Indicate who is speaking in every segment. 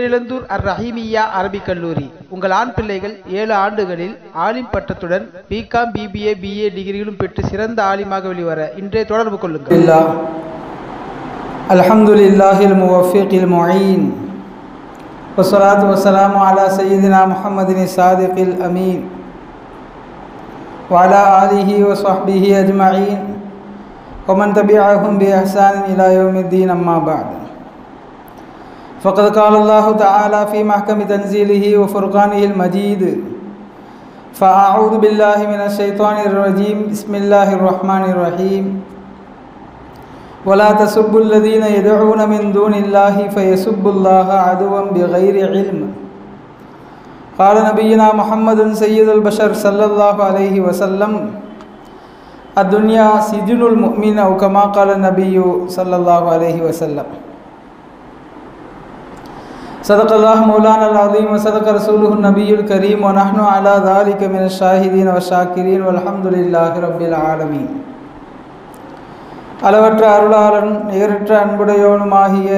Speaker 1: இளந்தூர் அர் ரஹீமியா அரபிக் கல்லூரி. உங்கள் ஆண் பிள்ளைகள் 7 ஆண்டுகளில் ஆலிம் பட்டத்துடன் பிகாம், பிபிஏ, பிஏ டிகிரிகளும் பெற்று சிறந்த ஆலிமாக வெளிவர இன்றே தொடர்பு கொள்ளுங்கள்.
Speaker 2: அல்ஹம்துலில்லாஹில் முவஃபிகில் முஈன் வஸ்ஸலாத்து வஸ்ஸலாமு அலா சய்யிதினா முஹம்மதின் ஸாதிகில் அமீன் வஅலா ஆலிஹி வஸஹ்பிஹி அஜ்மஈன் வமன் தபிஅஹும் பிஇஹ்சானின் இலா யௌமிddin அம்மா பஅத். فقد قال الله تعالى في محكم تنزيله وفرقانه المجيد فأعوذ بالله من الشيطان الرجيم بسم الله الرحمن الرحيم ولا تسبوا الذين يدعون من دون الله فيسبوا الله عدوا بغير علم قال نبينا محمد سيد البشر صلى الله عليه وسلم الدنيا سجن المؤمن أو كما قال النبي صلى الله عليه وسلم. صدق الله مولانا العظيم وصدق رسوله النبي الكريم ونحن على ذلك من الشاهدين والشاكرين والحمد لله رب العالمين. அளவற்ற அருளாளன் நிகரற்ற அன்புடையோனுமாகிய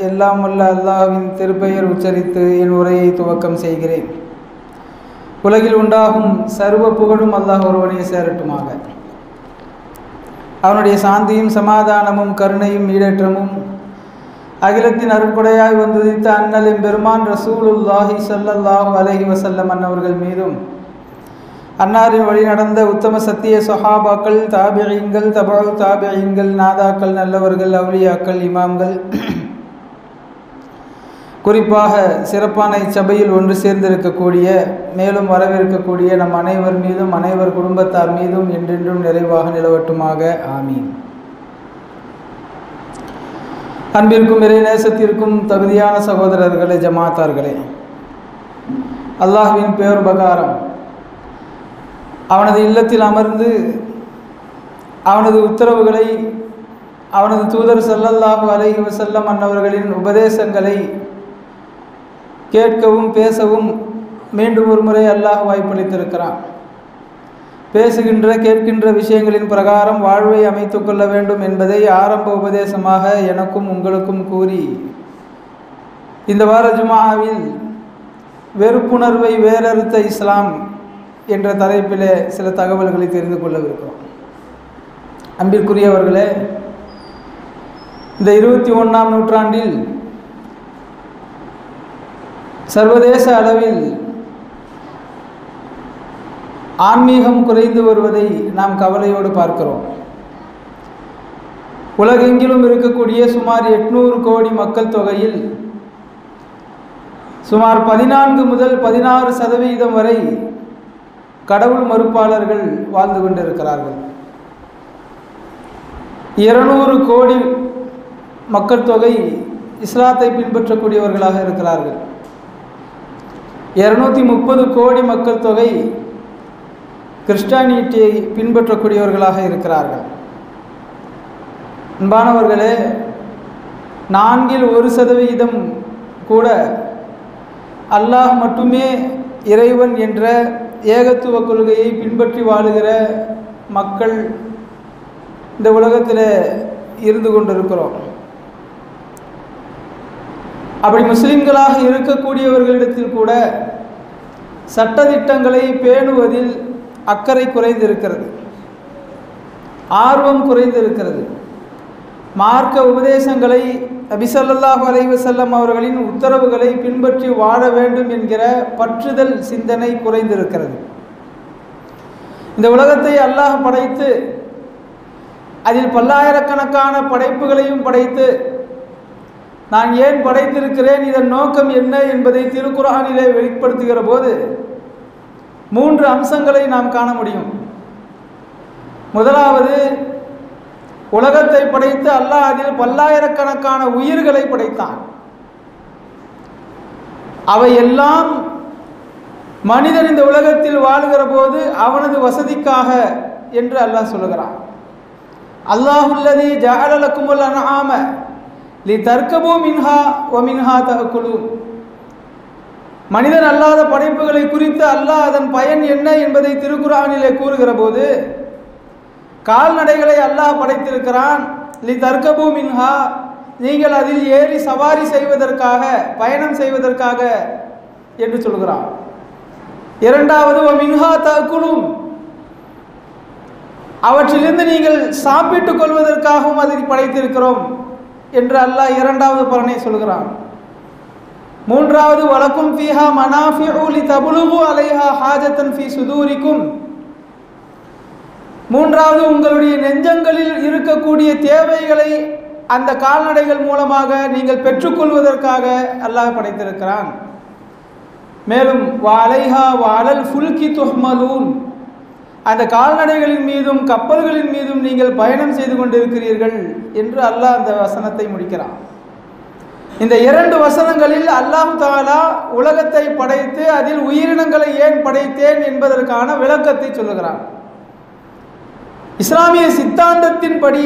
Speaker 2: எல்லாம் வல்ல அல்லாஹ்வின் திருப்பெயர் உச்சரித்து என் உரையை துவக்கம் செய்கிறேன். உலகில் உண்டாகும் சர்வ புகழும் அல்லாஹ் ஒருவனே சேரட்டுமாக. அவனுடைய சாந்தியும் சமாதானமும் கருணையும் ஈடேற்றமும் அகிலத்தின் அருட்கொடையாய் வந்துதித்த அண்ணலின் பெருமான் ரசூலுல்லாஹி ஸல்லல்லாஹு அலைஹி வஸல்லம் அன்னவர்கள் மீதும், அன்னாரின் வழி நடந்த உத்தம சத்திய சஹாபாக்கள், தாபிஈன்கள், தபஉ தாபிஈன்கள், நாதாக்கள், நல்லவர்கள், அவுலியாக்கள், இமாம்கள், குறிப்பாக சிறப்பான இச்சபையில் ஒன்று சேர்ந்திருக்கக்கூடிய மேலும் வரவிருக்கக்கூடிய நம் அனைவர் மீதும் அனைவர் குடும்பத்தார் மீதும் என்றென்றும் நிறைவாக நிலவட்டுமாக. ஆமீன். அன்பிற்கும் இறைநேசத்திற்கும் தகுதியான சகோதரர்களே, ஜமாத்தார்களே, அல்லாஹ்வின் பேருபகாரம் அவனது இல்லத்தில் அமர்ந்து அவனது உத்தரவுகளை, அவனது தூதர் ஸல்லல்லாஹு அலைஹி வஸல்லம் அன்னவர்களின் உபதேசங்களை கேட்கவும் பேசவும் மீண்டும் ஒரு முறை அல்லாஹ் வாய்ப்பளித்திருக்கிறான். பேசுகின்ற கேட்கின்ற விஷயங்களின் பிரகாரம் வாழ்வை அமைத்து கொள்ள வேண்டும் என்பதை ஆரம்ப உபதேசமாக எனக்கும் உங்களுக்கும் கூறி, இந்த வார ஜும்ஆவில் வெறுப்புணர்வை வேறறுத்த இஸ்லாம் என்ற தலைப்பிலே சில தகவல்களை தெரிந்து கொள்ளவிருக்கிறோம். அன்பிற்குரியவர்களே, இந்த 21ஆம் நூற்றாண்டில் சர்வதேச அளவில் ஆன்மீகம் குறைந்து வருவதை நாம் கவலையோடு பார்க்கிறோம். உலகெங்கிலும் இருக்கக்கூடிய சுமார் 800 கோடி மக்கள் தொகையில் சுமார் 14 முதல் 16% வரை கடவுள் மறுப்பாளர்கள் வாழ்ந்து கொண்டிருக்கிறார்கள். 200 கோடி மக்கள் தொகை இஸ்லாத்தை பின்பற்றக்கூடியவர்களாக இருக்கிறார்கள். 230 கோடி மக்கள் தொகை கிறிஸ்டானிட்டியை பின்பற்றக்கூடியவர்களாக இருக்கிறார்கள். அன்பானவர்களே, 4% கூட அல்லாஹ் மட்டுமே இறைவன் என்ற ஏகத்துவ கொள்கையை பின்பற்றி வாழுகிற மக்கள் இந்த உலகத்தில் இருந்து கொண்டிருக்கிறோம். அப்படி முஸ்லிம்களாக இருக்கக்கூடியவர்களிடத்தில் கூட சட்டதிட்டங்களை பேணுவதில் அக்கறை குறைந்திருக்கிறது, ஆர்வம் குறைந்திருக்கிறது. மார்க்க உபதேசங்களை, நபி ஸல்லல்லாஹு அலைஹி வஸல்லம் அவர்களின் உத்தரவுகளை பின்பற்றி வாழ வேண்டும் என்கிற பற்றுதல் சிந்தனை குறைந்திருக்கிறது. இந்த உலகத்தை அல்லாஹ் படைத்து அதில் பல்லாயிரக்கணக்கான படைப்புகளையும் படைத்து, நான் ஏன் படைத்திருக்கிறேன், இதன் நோக்கம் என்ன என்பதை திருக்குர்ஆனிலே வெளிப்படுத்துகிற போது 3 அம்சங்களை நாம் காண முடியும். முதலாவது, உலகத்தை படைத்து அல்லாஹ் அதில் பல்லாயிரக்கணக்கான உயிர்களை படைத்தான். அவை எல்லாம் மனிதன் இந்த உலகத்தில் வாழுகிற போது அவனது வசதிக்காக என்று அல்லாஹ் சொல்லுகிறான். அல்லாஹுல்லதி ஜஅல லக்குமுல் அன்ஆம லிதர்கபு மின்ஹா வ மின்ஹா தஅகுலூன். மனிதன் அல்லாத படைப்புகளை குறித்து அல்லாஹ் அதன் பயன் என்ன என்பதை திருக்குர்ஆனிலே கூறுகிற போது, கால்நடைகளை அல்லாஹ் படைத்திருக்கிறான். லி தர்கபு மின்ஹா, நீங்கள் அதில் ஏறி சவாரி செய்வதற்காக, பயணம் செய்வதற்காக என்று சொல்கிறான். இரண்டாவது மின்ஹா தஅகுலும், அவற்றிலிருந்து நீங்கள் சாப்பிட்டுக் கொள்வதற்காகவும் அதை படைத்திருக்கிறோம் என்று அல்லாஹ் இரண்டாவது பலனை சொல்கிறான். மூன்றாவது வலக்கும் ஃபீஹா மனாஃபிஉ லிதப்லுகு அலைஹா ஹாஜத்தன் ஃபீ சுதூரிக்கும், மூன்றாவது உங்களுடைய நெஞ்சங்களில் இருக்கக்கூடிய தேவைகளை அந்த கால்நடைகள் மூலமாக நீங்கள் பெற்றுக்கொள்வதற்காக அல்லாஹ் படைத்திருக்கிறான். மேலும் வலைஹா வலல் ஃபுல்கி துஹ்மலூன், அந்த கால்நடைகளின் மீதும் கப்பல்களின் மீதும் நீங்கள் பயணம் செய்து கொண்டிருக்கிறீர்கள் என்று அல்லாஹ் அந்த வசனத்தை முடிக்கிறான். இந்த இரண்டு வசனங்களில் அல்லாஹ் தஆலா உலகத்தை படைத்து அதில் உயிரினங்களை ஏன் படைத்தேன் என்பதற்கான விளக்கத்தை சொல்லுகிறான். இஸ்லாமிய சித்தாந்தத்தின்படி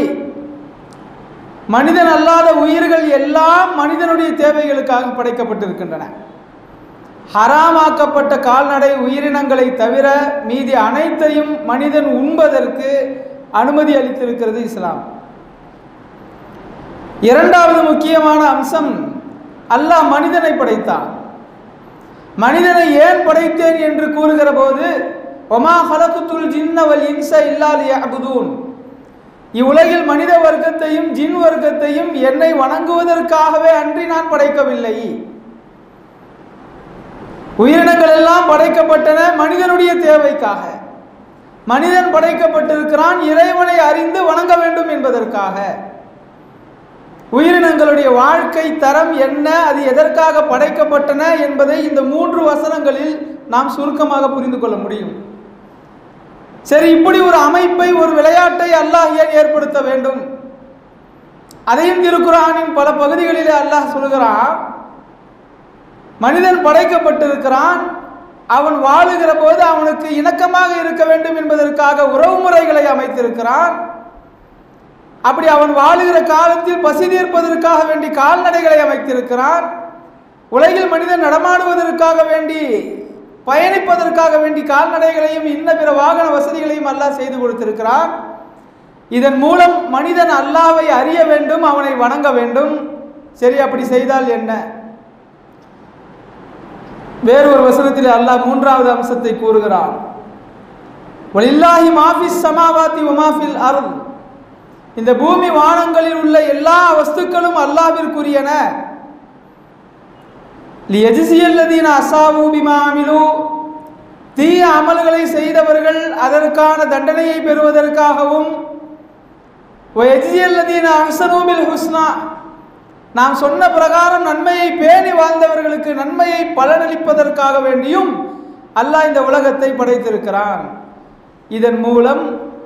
Speaker 2: மனிதன் அல்லாத உயிர்கள் எல்லாம் மனிதனுடைய தேவைகளுக்காக படைக்கப்பட்டிருக்கின்றன. ஹராமாக்கப்பட்ட கால்நடை உயிரினங்களை தவிர மீதி அனைத்தையும் மனிதன் உண்பதற்கு அனுமதி அளித்திருக்கிறது இஸ்லாம். இரண்டாவது முக்கியமான அம்சம், அல்லாஹ் மனிதனை படைத்தான். மனிதனை ஏன் படைத்தேன் என்று கூறுகிற போது வமா ஹலகுத்துல் ஜின்ன வல் இன்ஸ இல்லா லியஅபுதூன், இவ்வுலகில் மனித வர்க்கத்தையும் ஜின் வர்க்கத்தையும் என்னை வணங்குவதற்காகவே அன்றி நான் படைக்கவில்லை. உயிரினங்கள் எல்லாம் படைக்கப்பட்டன மனிதனுடைய தேவைக்காக. மனிதன் படைக்கப்பட்டிருக்கிறான் இறைவனை அறிந்து வணங்க வேண்டும் என்பதற்காக. உயிரினங்களுடைய வாழ்க்கை தரம் என்ன, அது எதற்காக படைக்கப்பட்டன என்பதை இந்த 3 வசனங்களில் நாம் சுருக்கமாக புரிந்து கொள்ள முடியும். சரி, இப்படி ஒரு அமைப்பை, ஒரு விளையாட்டை அல்லாஹ் ஏன் ஏற்படுத்த வேண்டும்? அதையும் திருக்குர்ஆனின் பல பகுதிகளிலே அல்லாஹ் சொல்கிறான். மனிதன் படைக்கப்பட்டிருக்கிறான், அவன் வாழுகிற போது அவனுக்கு இணக்கமாக இருக்க வேண்டும் என்பதற்காக உறவு முறைகளை அமைத்திருக்கிறான். அப்படி அவன் வாழுகிற காலத்தில் பசி தீர்ப்பதற்காக வேண்டி கால்நடைகளை அமைத்திருக்கிறான். உலகில் மனிதன் நடமாடுவதற்காக வேண்டி, பயணிப்பதற்காக வேண்டி கால்நடைகளையும் இன்ன பிற வாகன வசதிகளையும் அல்லாஹ் செய்து கொடுத்திருக்கிறான். இதன் மூலம் மனிதன் அல்லாஹ்வை அறிய வேண்டும், அவனை வணங்க வேண்டும். சரி, அப்படி செய்தால் என்ன? வேறொரு வசனத்தில் அல்லாஹ் 3வது அம்சத்தை கூறுகிறான். வலில்லாஹி மாஃபிஸ் ஸமாவாதி வ மாஃபில் அர்த், இந்த பூமி வானங்களில் உள்ள எல்லா வஸ்துக்களும் அல்லாஹ்விற்குரியன. லியஜ்ஸியல்லதீன அஸாவு பிமா அமிலு, தீய அமல்களை செய்தவர்கள் அதற்கான தண்டனையை பெறுவதற்காகவும், வயஜ்ஸியல்லதீன அஹ்ஸனு பில் ஹுஸ்னா, நாம் சொன்ன பிரகாரம் நன்மையை பேணி வாழ்ந்தவர்களுக்கு நன்மையை பலனளிப்பதற்காக வேண்டியும் அல்லாஹ் இந்த உலகத்தை படைத்திருக்கிறான். இதன் மூலம்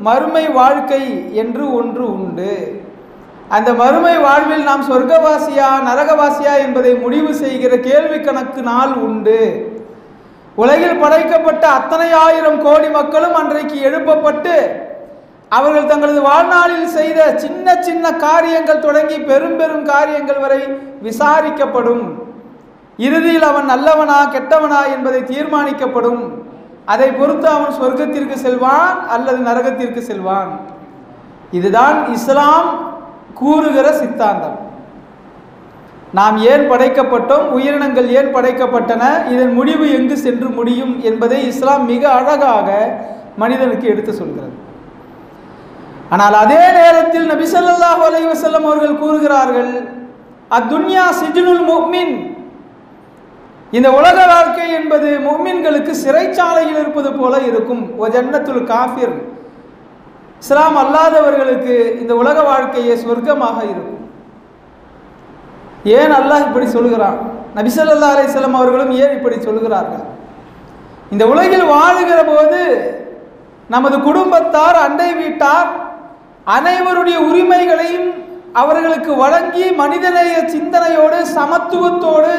Speaker 2: மறுமை வாழ்க்கை என்று ஒன்று உண்டு. அந்த மறுமை வாழ்வில் நாம் சொர்க்கவாசியா நரகவாசியா என்பதை முடிவு செய்கிற கேள்வி கணக்கு நாள் உண்டு. உலகில் படைக்கப்பட்ட அத்தனை ஆயிரம் கோடி மக்களும் அன்றைக்கு எழுப்பப்பட்டு அவர்கள் தங்களது வாழ்நாளில் செய்த சின்ன சின்ன காரியங்கள் தொடங்கி பெரும் பெரும் காரியங்கள் வரை விசாரிக்கப்படும். இறுதியில் அவன் நல்லவனா கெட்டவனா என்பதை தீர்மானிக்கப்படும். அதை பொறுத்து அவன் சொர்க்கத்திற்கு செல்வான் அல்லது நரகத்திற்கு செல்வான். இதுதான் இஸ்லாம் கூறுகிற சித்தாந்தம். நாம் ஏன் படைக்கப்பட்டோம், உயிரினங்கள் ஏன் படைக்கப்பட்டன, இதன் முடிவு எங்கு சென்று முடியும் என்பதை இஸ்லாம் மிக அழகாக மனிதனுக்கு எடுத்து சொல்கிறது. ஆனால் அதே நேரத்தில் நபி ஸல்லல்லாஹு அலைஹி வஸல்லம் அவர்கள் கூறுகிறார்கள், அத்துன்யா சிஜ்னுல் முஃமின், இந்த உலக வாழ்க்கை என்பது முஃமின்களுக்கு சிறைச்சாலையில் இருப்பது போல இருக்கும். வ ஜன்னத்துல் காஃபிர், இஸ்லாம் அல்லாதவர்களுக்கு இந்த உலக வாழ்க்கையே சொர்க்கமாக இருக்கும். ஏன் அல்லாஹ் இப்படி சொல்கிறான்? நபி ஸல்லல்லாஹு அலைஹி வஸல்லம் அவர்களும் ஏன் இப்படி சொல்கிறார்கள்? இந்த உலகில் வாழுகிற போது நமது குடும்பத்தார், அண்டை வீட்டார் அனைவருடைய உரிமைகளையும் அவர்களுக்கு வழங்கி மனிதநேய சிந்தனையோடு சமத்துவத்தோடு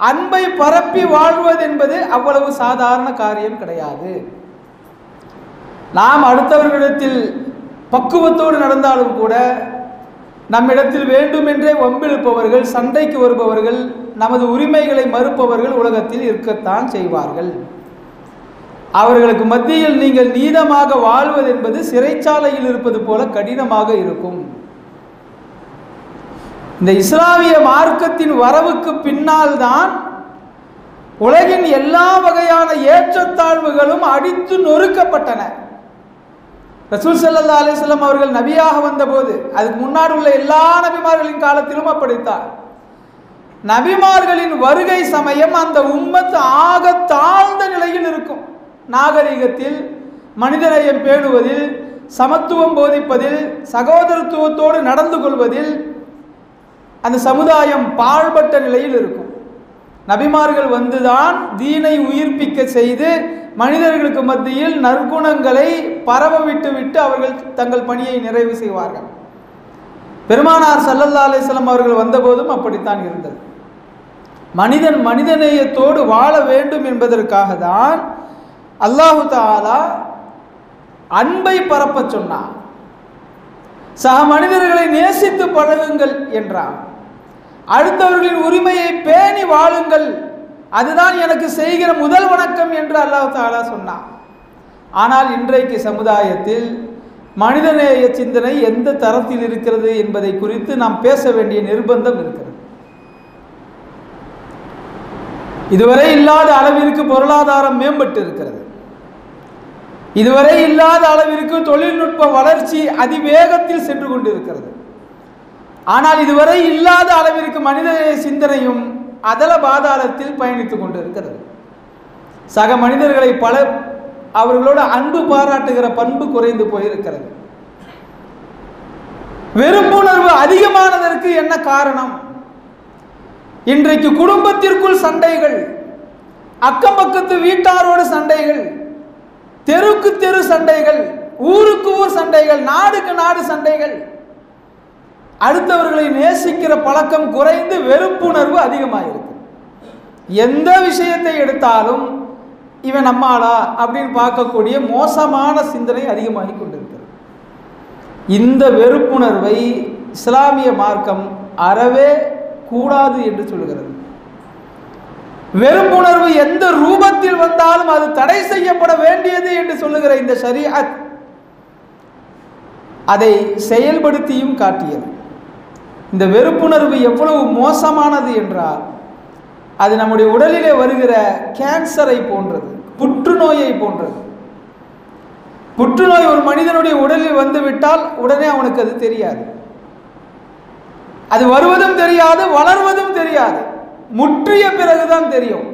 Speaker 2: அன்பை பரப்பி வாழ்வது என்பது அவ்வளவு சாதாரண காரியம் கிடையாது. நாம் அடுத்தவர்களிடத்தில் பக்குவத்தோடு நடந்தாலும் கூட நம்மிடத்தில் வேண்டுமென்றே வம்பிழுப்பவர்கள், சண்டைக்கு வருபவர்கள், நமது உரிமைகளை மறுப்பவர்கள் உலகத்தில் இருக்கத்தான் செய்வார்கள். அவர்களுக்கு மத்தியில் நீங்கள் நீதமாக வாழ்வது என்பது சிறைச்சாலையில் இருப்பது போல கடினமாக இருக்கும். இந்த இஸ்லாமிய மார்க்கத்தின் வரவுக்கு பின்னால் தான் உலகின் எல்லா வகையான ஏற்றத்தாழ்வுகளும் அடித்து நொறுக்கப்பட்டன. ரசூல் ஸல்லல்லாஹு அலைஹி வஸல்லம் அவர்கள் நபியாக வந்தபோது, அதுக்கு முன்னாடி உள்ள எல்லா நபிமார்களின் காலத்திலும் அப்படித்தான், நபிமார்களின் வருகை சமயம் அந்த உம்மத் ஆக தாழ்ந்த நிலையில் இருக்கும். நாகரிகத்தில், மனிதநேயம் பேணுவதில், சமத்துவம் போதிப்பதில், சகோதரத்துவத்தோடு நடந்து கொள்வதில் அந்த சமுதாயம் பாழ்பட்ட நிலையில் இருக்கும். நபிமார்கள் வந்துதான் தீனை உயிர்ப்பிக்க செய்து மனிதர்களுக்கு மத்தியில் நற்குணங்களை பரவ விட்டு அவர்கள் தங்கள் பணியை நிறைவு செய்வார்கள். பெருமானார் ஸல்லல்லாஹு அலைஹி வஸல்லம் அவர்கள் வந்தபோதும் அப்படித்தான் இருந்தது. மனிதன் மனிதநேயத்தோடு வாழ வேண்டும் என்பதற்காக தான் அல்லாஹு தஆலா அன்பை பரப்ப சொன்னான். சக மனிதர்களை நேசித்து பழகுங்கள் என்றான். அடுத்தவர்களின் உரிமையை பேணி வாழுங்கள், அதுதான் எனக்கு செய்கிற முதல் வணக்கம் என்று அல்லாஹ் தஆலா சொன்னான். ஆனால் இன்றைக்கு சமுதாயத்தில் மனிதநேய சிந்தனை எந்த தரத்தில் இருக்கிறது என்பதை குறித்து நாம் பேச வேண்டிய நிர்பந்தம் இருக்கிறது. இதுவரை இல்லாத அளவிற்கு பொருளாதாரம் மேம்பட்டு இருக்கிறது. இதுவரை இல்லாத அளவிற்கு தொழில்நுட்ப வளர்ச்சி அதிவேகத்தில் சென்று கொண்டிருக்கிறது. ஆனால் இதுவரை இல்லாத அளவிற்கு மனித சிந்தனையும் அதல பாதாளத்தில் பயணித்துக் கொண்டிருக்கிறது. சக மனிதர்களை அவர்களோட அன்பு பாராட்டுகிற பண்பு குறைந்து போயிருக்கிறது. வெறுப்புணர்வு அதிகமானதற்கு என்ன காரணம்? இன்றைக்கு குடும்பத்திற்குள் சண்டைகள், அக்கம் பக்கத்து வீட்டாரோடு சண்டைகள், தெருக்கு தெரு சண்டைகள், ஊருக்கு ஊர் சண்டைகள், நாடுக்கு நாடு சண்டைகள். அடுத்தவர்களை நேசிக்கிற பழக்கம் குறைந்து வெறுப்புணர்வு அதிகமாயிருக்கு. எந்த விஷயத்தை எடுத்தாலும் இவன் நம்மாளா அப்படின்னு பார்க்கக்கூடிய மோசமான சிந்தனை அதிகமாகி கொண்டிருக்கிறது. இந்த வெறுப்புணர்வை இஸ்லாமிய மார்க்கம் அறவே கூடாது என்று சொல்கிறது. வெறுப்புணர்வு எந்த ரூபத்தில் வந்தாலும் அது தடை செய்யப்பட வேண்டியது என்று சொல்லுகிற இந்த ஷரீஅத் அதை செயல்படுத்தியும் காட்டியது. இந்த வெறுப்புணர்வு எவ்வளவு மோசமானது என்றால் அது நம்முடைய உடலிலே வருகிற கேன்சரை போன்றது, புற்றுநோயை போன்றது. புற்றுநோய் ஒரு மனிதனுடைய உடலில் வந்துவிட்டால் உடனே அவனுக்கு அது தெரியாது. அது வருவதும் தெரியாது, வளர்வதும் தெரியாது. முற்றிய பிறகுதான் தெரியும்.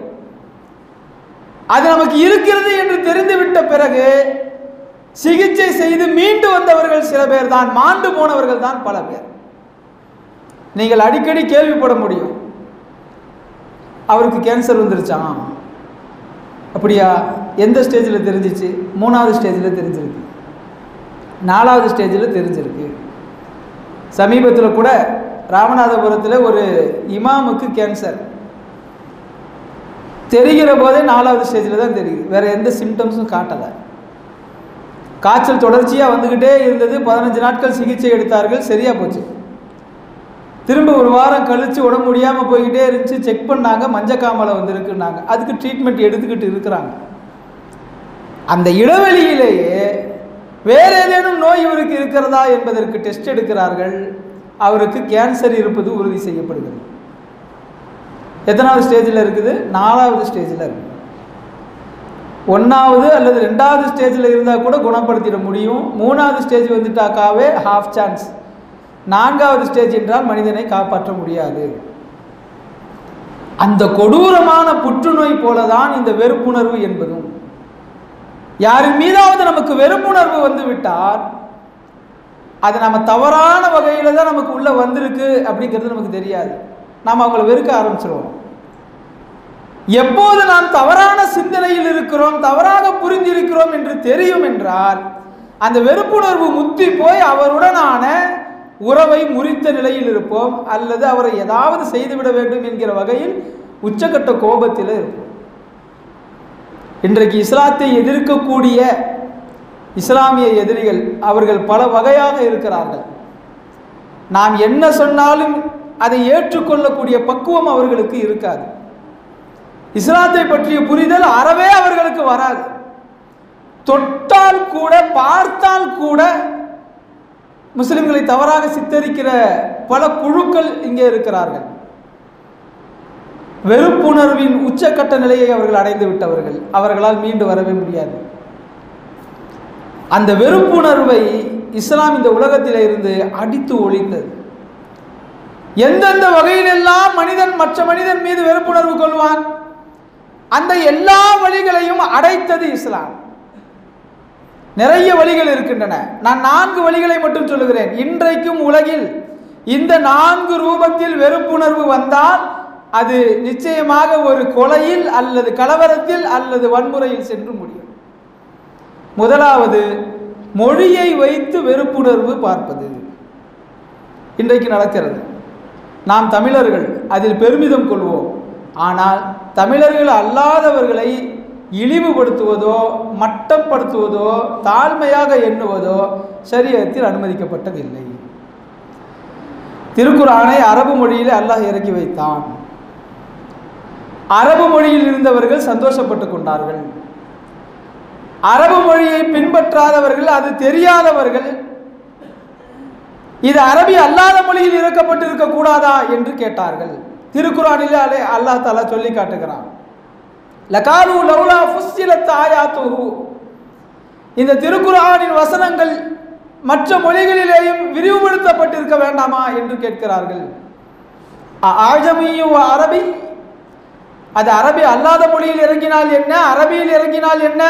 Speaker 2: அது நமக்கு இருக்கிறது என்று தெரிந்துவிட்ட பிறகு சிகிச்சை செய்து மீண்டு வந்தவர்கள் சில பேர் தான், மாண்டு போனவர்கள் தான் பல பேர். நீங்கள் அடிக்கடி கேள்விப்பட முடியும், அவருக்கு கேன்சர் வந்துருச்சான். அப்படியா? எந்த ஸ்டேஜில் தெரிஞ்சிச்சு? 3வது ஸ்டேஜில் தெரிஞ்சிருக்கு, 4வது ஸ்டேஜில் தெரிஞ்சிருக்கு. சமீபத்தில் கூட ராமநாதபுரத்தில் ஒரு இமாமுக்கு கேன்சர் தெரிகிற போதே 4வது ஸ்டேஜில் தான் தெரியுது. வேற எந்த சிம்டம்ஸும் காட்டலை. காய்ச்சல் தொடர்ச்சியாக வந்துக்கிட்டே இருந்தது. 15 நாட்கள் சிகிச்சை எடுத்தார்கள், சரியாக போச்சு. திரும்ப ஒரு வாரம் கழித்து உடம்பு முடியாமல் போய்கிட்டே இருந்துச்சு. செக் பண்ணாங்க, மஞ்சக்காமலை வந்துருக்குன்னாங்க. அதுக்கு ட்ரீட்மெண்ட் எடுத்துக்கிட்டு இருக்கிறாங்க. அந்த இடைவெளியிலேயே வேறு ஏதேனும் நோய் இவருக்கு இருக்கிறதா என்பதற்கு டெஸ்ட் எடுக்கிறார்கள். அவருக்கு கேன்சர் இருப்பது உறுதி செய்யப்படுகிறது. எத்தனாவது ஸ்டேஜில் இருக்குது? 4வது ஸ்டேஜில் இருக்குது. 1வது அல்லது 2வது ஸ்டேஜில் இருந்தால் கூட குணப்படுத்திட முடியும். 3வது ஸ்டேஜ் வந்துட்டாக்காவே ஹாஃப் சான்ஸ். 4வது ஸ்டேஜ் என்றால் மனிதனை காப்பாற்ற முடியாது. அந்த கொடூரமான புற்றுநோய் போலதான் இந்த வெறுப்புணர்வு என்பதும். யாரின் மீதாவது நமக்கு வெறுப்புணர்வு வந்துவிட்டால் அது நம்ம தவறான வகையில் தான் நமக்கு உள்ள வந்திருக்கு அப்படிங்கிறது நமக்கு தெரியாது. நாம் அவங்களை வெறுக்க ஆரம்பிச்சிருவோம். எப்போது நாம் தவறான சிந்தனையில் இருக்கிறோம், தவறாக புரிந்திருக்கிறோம் என்று தெரியும் என்றால் அந்த வெறுப்புணர்வு முத்தி போய் அவருடனான உறவை முறித்த நிலையில் இருப்போம், அல்லது அவரை ஏதாவது செய்துவிட வேண்டும் என்கிற வகையில் உச்சக்கட்ட கோபத்தில் இருப்போம். இன்றைக்கு இஸ்லாத்தை எதிர்க்கக்கூடிய இஸ்லாமிய எதிரிகள் அவர்கள் பல வகையாக இருக்கிறார்கள். நாம் என்ன சொன்னாலும் அதை ஏற்றுக்கொள்ளக்கூடிய பக்குவம் அவர்களுக்கு இருக்காது. இஸ்லாத்தை பற்றிய புரிதல் அறவே அவர்களுக்கு வராது. தொட்டால் கூட, பார்த்தால் கூட முஸ்லிம்களை தவறாக சித்தரிக்கிற பல குழுக்கள் இங்கே இருக்கிறார்கள். வெறுப்புணர்வின் உச்சக்கட்ட நிலையை அவர்கள் அடைந்து விட்டவர்கள். அவர்களால் மீண்டு வரவே முடியாது. அந்த வெறுப்புணர்வை இஸ்லாம் இந்த உலகத்திலே இருந்து அடித்து ஒழித்தது. எந்தெந்த வகையிலெல்லாம் மனிதன் மற்ற மனிதன் மீது வெறுப்புணர்வு கொள்வான், அந்த எல்லா வழிகளையும் அடைத்தது இஸ்லாம். நிறைய வழிகள் இருக்கின்றன. நான் 4 வழிகளை மட்டும் சொல்லுகிறேன். இன்றைக்கும் உலகில் இந்த 4 ரூபத்தில் வெறுப்புணர்வு வந்தால் அது நிச்சயமாக ஒரு கொலையில் அல்லது கலவரத்தில் அல்லது வன்முறையில் சென்று முடியும். முதலாவது, மொழியை வைத்து வெறுப்புணர்வு பார்ப்பது இன்றைக்கு நடக்கிறது. நாம் தமிழர்கள், அதில் பெருமிதம் கொள்வோம். ஆனால் தமிழர்கள் அல்லாதவர்களை இழிவுபடுத்துவதோ மட்டப்படுத்துவதோ தாழ்மையாக எண்ணுவதோ ஷரியத்தில் அனுமதிக்கப்பட்டதில்லை. திருக்குர்ஆனை அரபு மொழியில் அல்லாஹ் இறக்கி வைத்தான். அரபு மொழியில் இருந்தவர்கள் சந்தோஷப்பட்டு கொண்டார்கள். அரபு மொழியை பின்பற்றாதவர்கள், அது தெரியாதவர்கள், இது அரபி அல்லாத மொழியில் இறக்கப்பட்டிருக்க கூடாதா என்று கேட்டார்கள். திருக்குர்ஆனிலே அல்லாஹ் தஆலா சொல்லி காட்டுகிறான், லகாலு லௌலா ஃபுஸ்ஸிலத் ஆயாத்துஹு, இந்த திருக்குர்ஆனின் வசனங்கள் மற்ற மொழிகளிலேயும் விரிவுபடுத்தப்பட்டிருக்க வேண்டாமா என்று கேட்கிறார்கள். ஆஜமியு அரபி, அது அரபி அல்லாத மொழியில் இறங்கினால் என்ன, அரபியில் இறங்கினால் என்ன,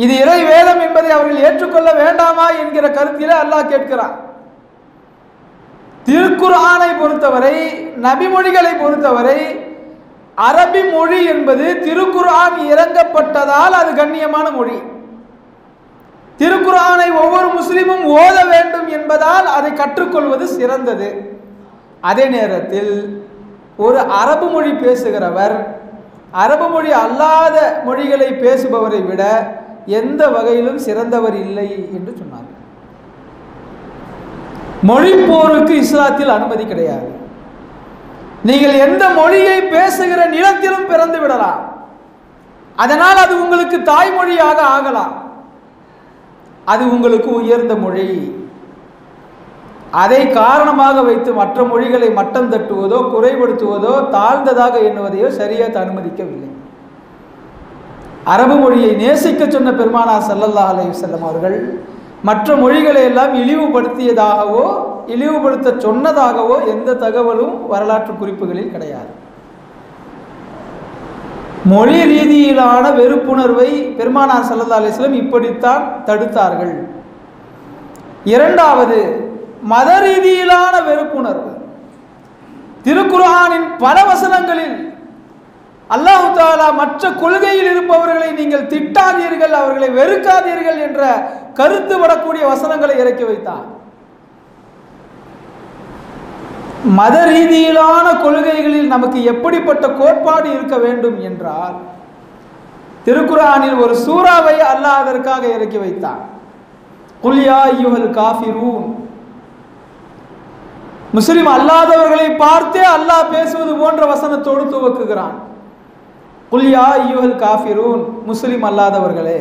Speaker 2: இது இறை வேதம் என்பதை அவர்கள் ஏற்றுக்கொள்ள வேண்டாமா என்கிற கருத்திலே அல்லாஹ் கேட்கிறான். திருக்குர்ஆனை பொறுத்தவரை, நபிமொழிகளை பொறுத்தவரை, அரபி மொழி என்பது திருக்குர்ஆன் இறங்கப்பட்டதால் அது கண்ணியமான மொழி. திருக்குர்ஆனை ஒவ்வொரு முஸ்லிமும் ஓத வேண்டும் என்பதால் அதை கற்றுக்கொள்வது சிறந்தது. அதே நேரத்தில் ஒரு அரபு மொழி பேசுகிறவர் அரபு மொழி அல்லாத மொழிகளை பேசுபவரை விட எந்த வகையிலும் சிறந்தவர் இல்லை என்று சொன்னார். மொழி போருக்கு இஸ்லாத்தில் அனுமதி கிடையாது. நீங்கள் எந்த மொழியை பேசுகிற நிலத்திலும் பிறந்து விடலாம். அதனால் அது உங்களுக்கு தாய்மொழியாக ஆகலாம். அது உங்களுக்கு உயர்ந்த மொழி. அதை காரணமாக வைத்து மற்ற மொழிகளை மட்டம் தட்டுவதோ குறைபடுத்துவதோ தாழ்ந்ததாக எண்ணுவதையோ ஷரியத் அனுமதிக்கவில்லை. அரபு மொழியை நேசிக்க சொன்ன பெருமானார் ஸல்லல்லாஹு அலைஹி வஸல்லம் அவர்கள் மற்ற மொழிகளை எல்லாம் இழிவுபடுத்தியதாகவோ இழிவுபடுத்த சொன்னதாகவோ எந்த தகவலும் வரலாற்று குறிப்புகளில் கிடையாது. மொழி ரீதியிலான வெறுப்புணர்வை பெருமானார் ஸல்லல்லாஹு அலைஹி வஸல்லம் இப்படித்தான் தடுத்தார்கள். இரண்டாவது, மத ரீதியிலான வெறுப்புணர்வு. திருக்குர்ஆனின் பல வசனங்களில் அல்லாஹ் தஆலா மற்ற கொள்கையில் இருப்பவர்களை நீங்கள் திட்டாதீர்கள், அவர்களை வெறுக்காதீர்கள் என்ற கருத்து வரக்கூடிய வசனங்களை இறக்கி வைத்தார். மத ரீதியிலான கொள்கைகளில் நமக்கு எப்படிப்பட்ட கோட்பாடு இருக்க வேண்டும் என்றால், திருக்குர்ஆனில் ஒரு சூறாவை அல்லாஹ் அதற்காக இறக்கி வைத்தார். குல் யா அய்யுஹல் காஃபிரூன். முஸ்லிம் அல்லாதவர்களை பார்த்தே அல்லாஹ் பேசுவது போன்ற வசனத்தோடு துவக்குகிறான். குல் யா அய்யுஹல் காஃபிரூன், முஸ்லிம் அல்லாதவர்களே.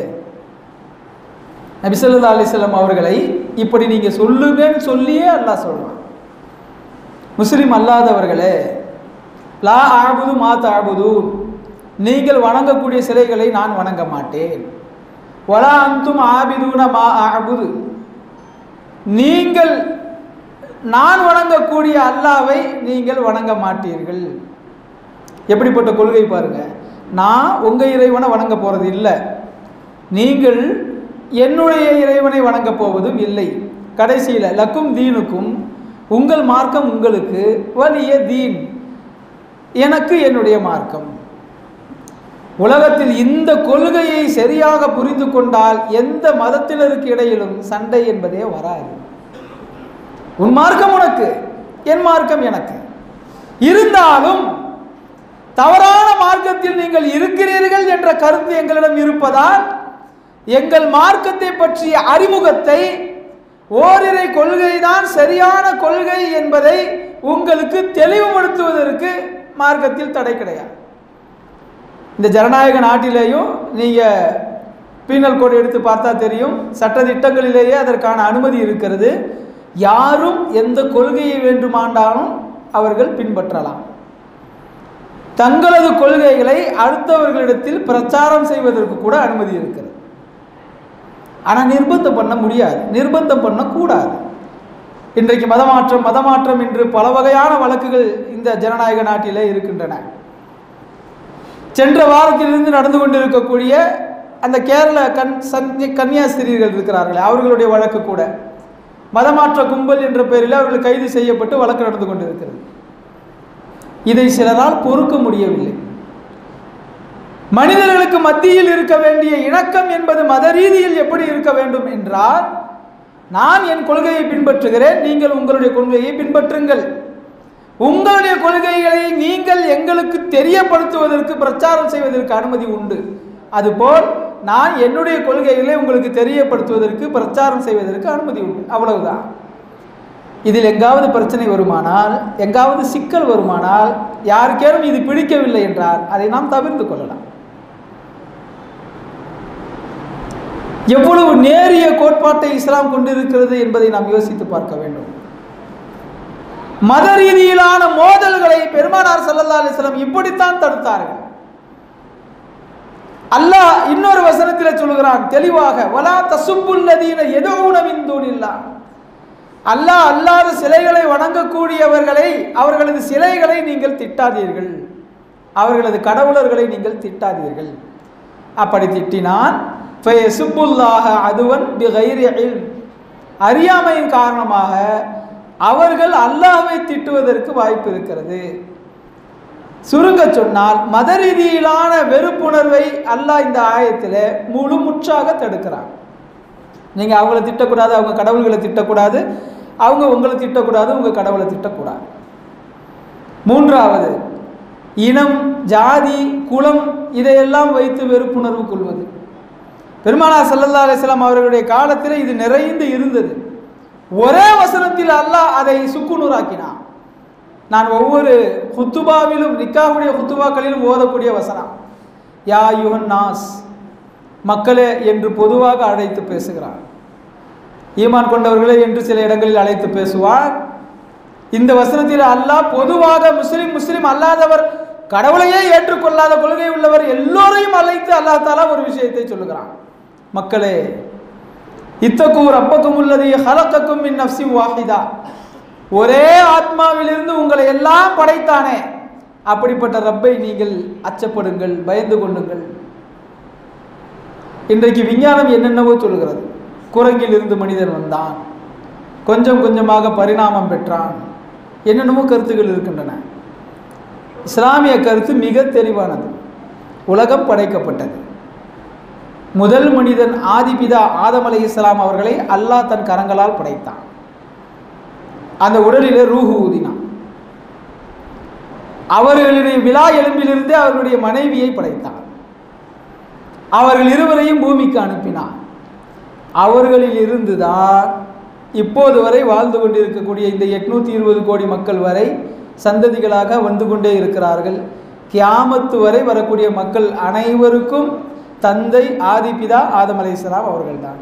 Speaker 2: நபி ஸல்லல்லாஹு அலைஹி வஸல்லம் அவர்களை இப்படி நீங்க சொல்லுங்கன்னு சொல்லியே அல்லாஹ் சொல்றான். முஸ்லிம் அல்லாதவர்களே, லா அஅபுது மா தஅபுதூன், நீங்கள் வணங்கக்கூடிய சிலைகளை நான் வணங்க மாட்டேன். வலா அன்தும் ஆபிதூன மா அஅபுது, நீங்கள் நான் வணங்கக்கூடிய அல்லாஹ்வை நீங்கள் வணங்க மாட்டீர்கள். எப்படிப்பட்ட கொள்கை பாருங்க. நான் உங்க இறைவனை வணங்க போறது இல்லை, நீங்கள் என்னுடைய இறைவனை வணங்க போவதும் இல்லை. கடைசியில் லக்கும் தீனுக்கும், உங்கள் மார்க்கம் உங்களுக்கு, வலிய தீன், எனக்கு என்னுடைய மார்க்கம். உலகத்தில் இந்த கொள்கையை சரியாக புரிந்து கொண்டால் எந்த மதத்தினருக்கு இடையிலும் சண்டை என்பதே வராது. உன் மார்க்கம் உனக்கு, என் மார்க்கம் எனக்கு. இருந்தாலும் தவறான மார்க்கத்தில் நீங்கள் இருக்கிறீர்கள் என்ற கருத்து எங்களிடம் இருப்பதால் எங்கள் மார்க்கத்தை பற்றிய அறிமுகத்தை, ஓரிரை கொள்கைதான் சரியான கொள்கை என்பதை உங்களுக்கு தெளிவுபடுத்துவதற்கு மார்க்கத்தில் தடை கிடையாது. இந்த ஜனநாயக நாட்டிலேயும் நீங்க பீனல் கோடு எடுத்து பார்த்தா தெரியும், சட்டதிட்டங்களிலேயே அதற்கான அனுமதி இருக்கிறது. யாரும் எந்த கொள்கையை வேண்டுமானாலும் அவர்கள் பின்பற்றலாம். தங்களது கொள்கைகளை அடுத்தவர்களிடத்தில் பிரச்சாரம் செய்வதற்கு கூட அனுமதி இருக்கிறது. ஆனால் நிர்பந்தம் பண்ண முடியாது, நிர்பந்தம் பண்ணக்கூடாது. இன்றைக்கு மதமாற்றம் என்று பல வகையான வழக்குகள் இந்த ஜனநாயக நாட்டிலே இருக்கின்றன. சென்ற வாரத்திலிருந்து நடந்து கொண்டிருக்கக்கூடிய அந்த கேரள கன்னியாஸ்திரிகள் இருக்கிறார்களே, அவர்களுடைய வழக்கு கூட மதமாற்ற கும்பல் என்ற பெயரில் அவர்கள் கைது செய்யப்பட்டு வழக்கு நடந்து கொண்டிருக்கிறது. இதை சிலரால் பொறுக்க முடியவில்லை. மனிதர்களுக்கு மத்தியில் இருக்க வேண்டிய இணக்கம் என்பது மத ரீதியில் எப்படி இருக்க வேண்டும் என்றால், நான் என் கொள்கையை பின்பற்றுகிறேன், நீங்கள் உங்களுடைய கொள்கையை பின்பற்றுங்கள். உங்களுடைய கொள்கைகளை நீங்கள் எங்களுக்கு தெரியப்படுத்துவதற்கு, பிரச்சாரம் செய்வதற்கு அனுமதி உண்டு. அதுபோல் நான் என்னுடைய கொள்கைகளை உங்களுக்கு தெரியப்படுத்துவதற்கு, பிரச்சாரம் செய்வதற்கு அனுமதி உண்டு. அவ்வளவுதான். இதில் எங்காவது பிரச்சனை வருமானால், எங்காவது சிக்கல் வருமானால், யாருக்கேனும் இது பிடிக்கவில்லை என்றால் அதை நாம் தவிர்த்து கொள்ளலாம். எவ்வளவு நேரிய கோட்பாட்டை இஸ்லாம் கொண்டிருக்கிறது என்பதை நாம் யோசித்து பார்க்க வேண்டும். மத ரீதியிலான மோதல்களை பெருமானார் ஸல்லல்லாஹு அலைஹி வஸல்லம் இப்படித்தான் தடுத்தார்கள். அல்லாஹ் இன்னொரு வசனத்தில் சொல்கிறான் தெளிவாக, வலா தசுப்புல்லதீன யதுஊன மின் தூனில்லாஹ். அல்லாஹ் அல்லாத சிலைகளை வணங்கக்கூடியவர்களை, அவர்களது சிலைகளை நீங்கள் திட்டாதீர்கள், அவர்களது கடவுளர்களை நீங்கள் திட்டாதீர்கள். அப்படி திட்டினான் ஃபயசுப்புல்லாஹ அதுவன் பிகைரி இல்ம், அறியாமையின் காரணமாக அவர்கள் அல்லாஹ்வை திட்டுவதற்கு வாய்ப்பு இருக்கிறது. சுருங்க சொன்னால் மத ரீதியிலான வெறுப்புணர்வை அல்லாஹ் இந்த ஆயத்தில் முழுமுற்றாக தடுக்கிறான். நீங்கள் அவங்கள திட்டக்கூடாது, அவங்க கடவுள்களை திட்டக்கூடாது, அவங்க உங்களை திட்டக்கூடாது, உங்கள் கடவுளை திட்டக்கூடாது. மூன்றாவது, இனம், ஜாதி, குலம் இதையெல்லாம் வைத்து வெறுப்புணர்வு கொள்வது. பெருமானார் ஸல்லல்லாஹு அலைஹி வஸல்லம் அவர்களுடைய காலத்தில் இது நிறைந்து இருந்தது. ஒரே வசனத்தில் அல்லாஹ் அதை சுக்குநூறாக்கினான். நான் ஒவ்வொரு ஹுத்துபாவிலும், நிக்காவுடைய ஹுத்துபாக்களிலும் ஓதக்கூடிய வசனம், யா அய்யுஹன் நாஸ், மக்களே என்று பொதுவாக அழைத்து பேசுகிறார். ஈமான் கொண்டவர்களே என்று சில இடங்களில் அழைத்து பேசுவார். இந்த வசனத்தில் அல்லாஹ் பொதுவாக முஸ்லிம் அல்லாதவர், கடவுளையே ஏற்றுக்கொள்ளாத கொள்கை உள்ளவர் எல்லோரையும் அழைத்து அல்லாஹ் தஆலா ஒரு விஷயத்தை சொல்லுகிறான். மக்களே, இத்தகு ரப்பக்கும் உள்ளதி ஹலக்கக்கும் மின் நஃப்ஸின் வாஹிதா, ஒரே ஆத்மாவிலிருந்து உங்களை எல்லாம் படைத்தானே, அப்படிப்பட்ட ரப்பை நீங்கள் அச்சப்படுங்கள், பயந்து கொள்ளுங்கள். இன்றைக்கு விஞ்ஞானம் என்னென்னவோ சொல்கிறது. குரங்கிலிருந்து மனிதன் வந்தான், கொஞ்சம் கொஞ்சமாக பரிணாமம் பெற்றான், என்னென்னவோ கருத்துக்கள் இருக்கின்றன. இஸ்லாமிய கருத்து மிக தெளிவானது. உலகம் படைக்கப்பட்டது. முதல் மனிதன் ஆதிபிதா ஆதம் அலைஹிஸ்ஸலாம் அவர்களை அல்லாஹ் தன் கரங்களால் படைத்தான். அந்த உடலிலே ரூஹு ஊதினான். அவர்களுடைய விலா எலும்பிலிருந்தே அவர்களுடைய மனைவியை படைத்தான். அவர்கள் இருவரையும் பூமிக்கு அனுப்பினான். அவர்களில் இருந்துதான் இப்போது வரை வாழ்ந்து கொண்டிருக்கக்கூடிய இந்த 820 கோடி மக்கள் வரை சந்ததிகளாக வந்து கொண்டே இருக்கிறார்கள். கியாமத்து வரை வரக்கூடிய மக்கள் அனைவருக்கும் தந்தை ஆதிபிதா ஆதம் அலைஹிஸ்ஸலாம் அவர்கள்தான்.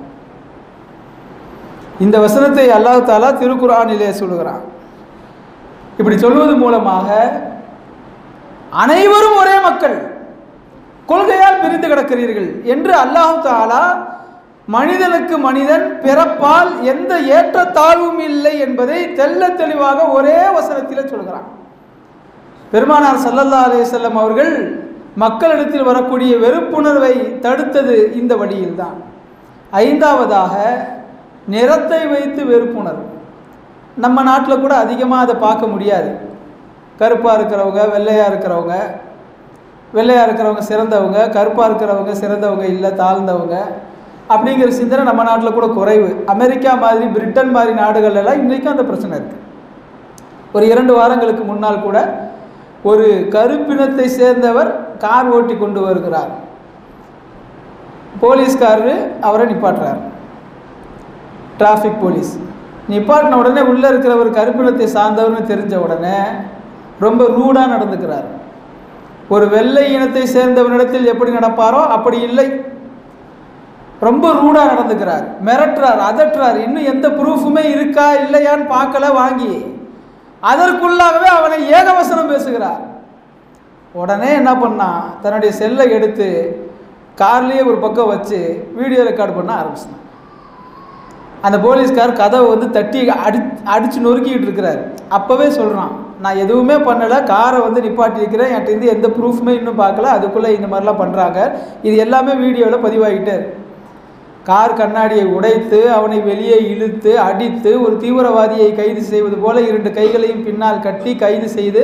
Speaker 2: இந்த வசனத்தை அல்லாஹ் தஆலா திருக்குர்ஆனிலே சொல்கிறான். இப்படி சொல்வது மூலமாக அனைவரும் ஒரே மக்கள், கொள்கையால் பிரிந்து கிடக்கிறீர்கள் என்று அல்லாஹ் தஆலா மனிதனுக்கு மனிதன் பிறப்பால் எந்த ஏற்றத்தாழ்வும் இல்லை என்பதை தெள்ள தெளிவாக ஒரே வசனத்தில் சொல்கிறான். பெருமானார் ஸல்லல்லாஹு அலைஹி வஸல்லம் அவர்கள் மக்களிடத்தில் வரக்கூடிய வெறுப்புணர்வை தடுத்தது இந்த வழியில்தான். ஐந்தாவதாக, நிறத்தை வைத்து வெறுப்புணர்வு. நம்ம நாட்டில் கூட அதிகமாக அதை பார்க்க முடியாது. கருப்பாக இருக்கிறவங்க, வெள்ளையாக இருக்கிறவங்க, வெள்ளையாக இருக்கிறவங்க சிறந்தவங்க, கருப்பாக இருக்கிறவங்க சிறந்தவங்க இல்லை, தாழ்ந்தவங்க அப்படிங்கிற சிந்தனை நம்ம நாட்டில் கூட குறைவு. அமெரிக்கா மாதிரி, பிரிட்டன் மாதிரி நாடுகள்லாம் இன்றைக்கும் அந்த பிரச்சனை இருக்குது. ஒரு 2 வாரங்களுக்கு முன்னால் கூட ஒரு கருப்பினத்தை சேர்ந்தவர் கார் ஓட்டி கொண்டு வருகிறார். போலீஸ்காரரு அவரை நிப்பாட்டுறார். டிராஃபிக் போலீஸ் நிப்பாட்டின உடனே உள்ளே இருக்கிறவர் கருப்பினத்தை சார்ந்தவர்னு தெரிஞ்ச உடனே ரொம்ப ரூடாக நடந்துக்கிறார். ஒரு வெள்ளை இனத்தை சேர்ந்தவனிடத்தில் எப்படி நடப்பாரோ அப்படி இல்லை. ரொம்ப ரூடாக நடந்துக்கிறார், மிரட்டுறார், அதட்டுறார். இன்னும் எந்த ப்ரூஃபுமே இருக்கா இல்லையான்னு பார்க்கல, வாங்கி அதற்குள்ளாகவே அவனை ஏகவசனம் பேசுகிறார். உடனே என்ன பண்ணா, தன்னுடைய செல்லை எடுத்து கார்லேயே ஒரு பக்கம் வச்சு வீடியோ ரெக்கார்டு பண்ண ஆரம்பிச்சிட்டான். அந்த போலீஸ்கார் கதவை வந்து தட்டி அடித்து நொறுக்கிட்டு இருக்கிறார். அப்போவே சொல்கிறான், நான் எதுவுமே பண்ணலை, காரை வந்து நிப்பாட்டி இருக்கிறேன், என்கிட்ட எந்த ப்ரூஃபுமே இன்னும் பார்க்கல, அதுக்குள்ளே இந்த மாதிரிலாம் பண்ணுறாங்க. இது எல்லாமே வீடியோவில் பதிவாகிட்டார். கார் கண்ணாடியை உடைத்து அவனை வெளியே இழுத்து அடித்து ஒரு தீவிரவாதியை கைது செய்வது போல 2 கைகளையும் பின்னால் கட்டி கைது செய்து